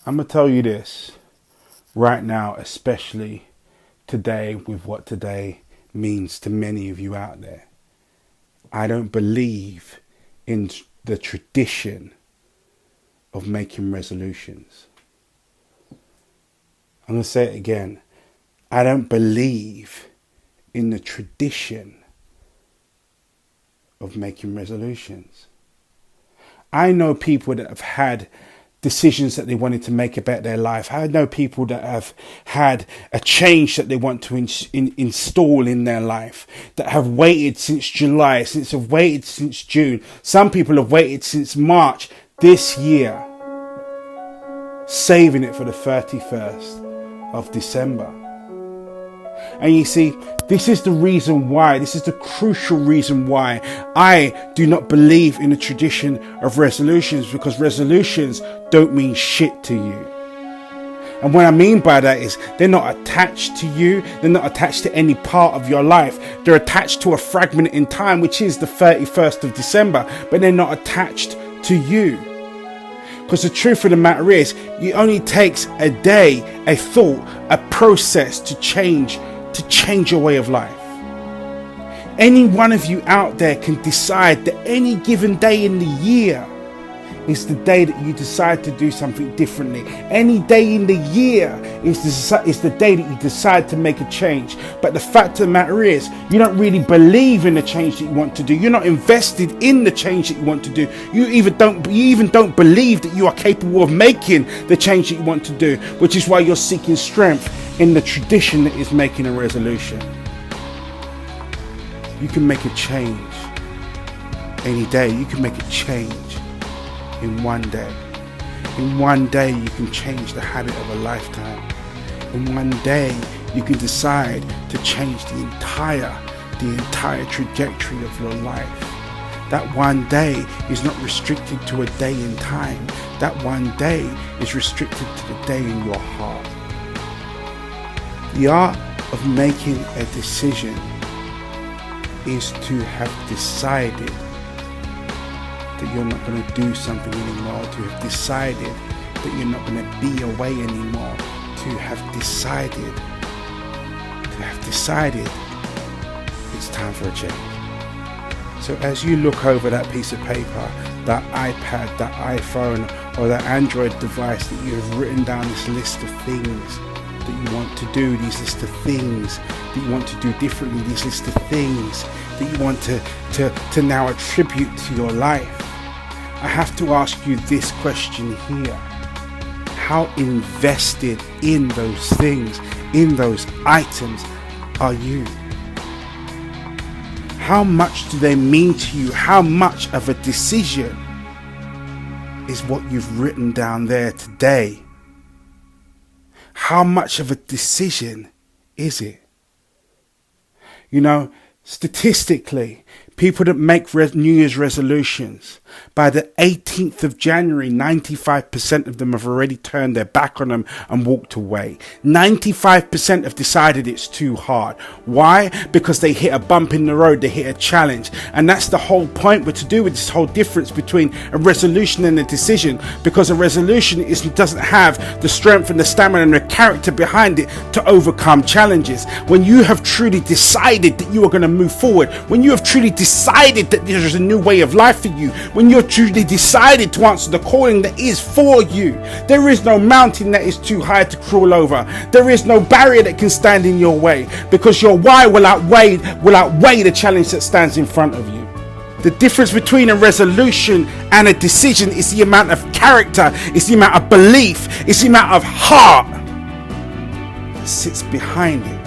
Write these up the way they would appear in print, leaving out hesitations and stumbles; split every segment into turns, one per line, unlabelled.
I'm going to tell you this right now, especially today, with what today means to many of you out there. I don't believe in the tradition of making resolutions. I'm going to say it again. I don't believe in the tradition of making resolutions. I know people that have had decisions that they wanted to make about their life. I know people that have had a change that they want to install in their life, that have waited since July, have waited since June. Some people have waited since March this year, saving it for the 31st of December. And you see, this is the reason why, this is the crucial reason why I do not believe in the tradition of resolutions, because resolutions don't mean shit to you. And what I mean by that is they're not attached to you. They're not attached to any part of your life. They're attached to a fragment in time, which is the 31st of December, but they're not attached to you. Because the truth of the matter is, it only takes a day, a thought, a process to change your way of life. Any one of you out there can decide that any given day in the year is the day that you decide to do something differently. Any day in the year is the day that you decide to make a change. But the fact of the matter is, you don't really believe in the change that you want to do. You're not invested in the change that you want to do. You even don't believe that you are capable of making the change that you want to do, which is why you're seeking strength in the tradition that is making a resolution. You can make a change any day. You can make a change in one day. In one day, you can change the habit of a lifetime. In one day, you can decide to change the entire trajectory of your life. That one day is not restricted to a day in time. That one day is restricted to the day in your heart. The art of making a decision is to have decided that you're not going to do something anymore, to have decided that you're not going to be away anymore, to have decided it's time for a change. So as you look over that piece of paper, that iPad, that iPhone, or that Android device, that you have written down this list of things that you want to do, these list of things that you want to do differently, these list of things that you want to now attribute to your life, I have to ask you this question here. How invested in those things, in those items are you? How much do they mean to you? How much of a decision is what you've written down there today? How much of a decision is it? You know, statistically, people that make New Year's resolutions, by the 18th of January, 95% of them have already turned their back on them and walked away. 95% have decided it's too hard. Why? Because they hit a bump in the road, they hit a challenge. And that's the whole point, but to do with this whole difference between a resolution and a decision, because a resolution doesn't have the strength and the stamina and the character behind it to overcome challenges. When you have truly decided that you are going to move forward, when you have truly decided that there is a new way of life for you, when you're truly decided to answer the calling that is for you, there is no mountain that is too high to crawl over. There is no barrier that can stand in your way, because your why will outweigh the challenge that stands in front of you. The difference between a resolution and a decision is the amount of character, it's the amount of belief, it's the amount of heart that sits behind it.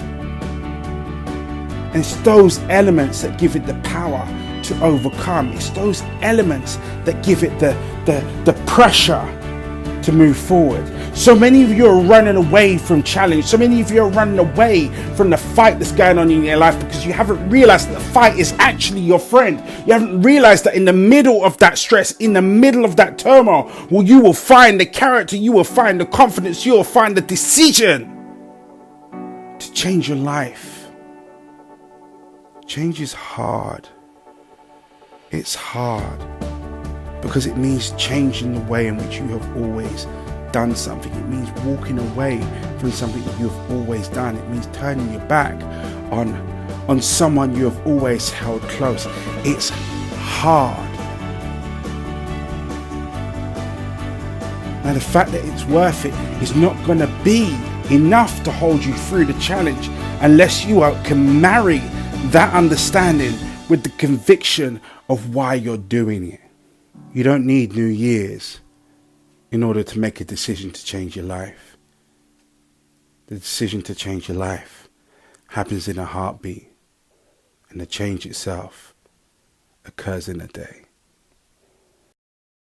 And it's those elements that give it the power to overcome. It's those elements that give it the pressure to move forward. So many of you are running away from challenge. So many of you are running away from the fight that's going on in your life, because you haven't realized that the fight is actually your friend. You haven't realized that in the middle of that stress, in the middle of that turmoil, well, you will find the character, you will find the confidence, you will find the decision to change your life. Change is hard. It's hard because it means changing the way in which you have always done something. It means walking away from something that you've always done. It means turning your back on someone you have always held close. It's hard. Now, the fact that it's worth it is not going to be enough to hold you through the challenge unless you can marry that understanding with the conviction of why you're doing it. You don't need New Year's in order to make a decision to change your life. The decision to change your life happens in a heartbeat, and the change itself occurs in a day.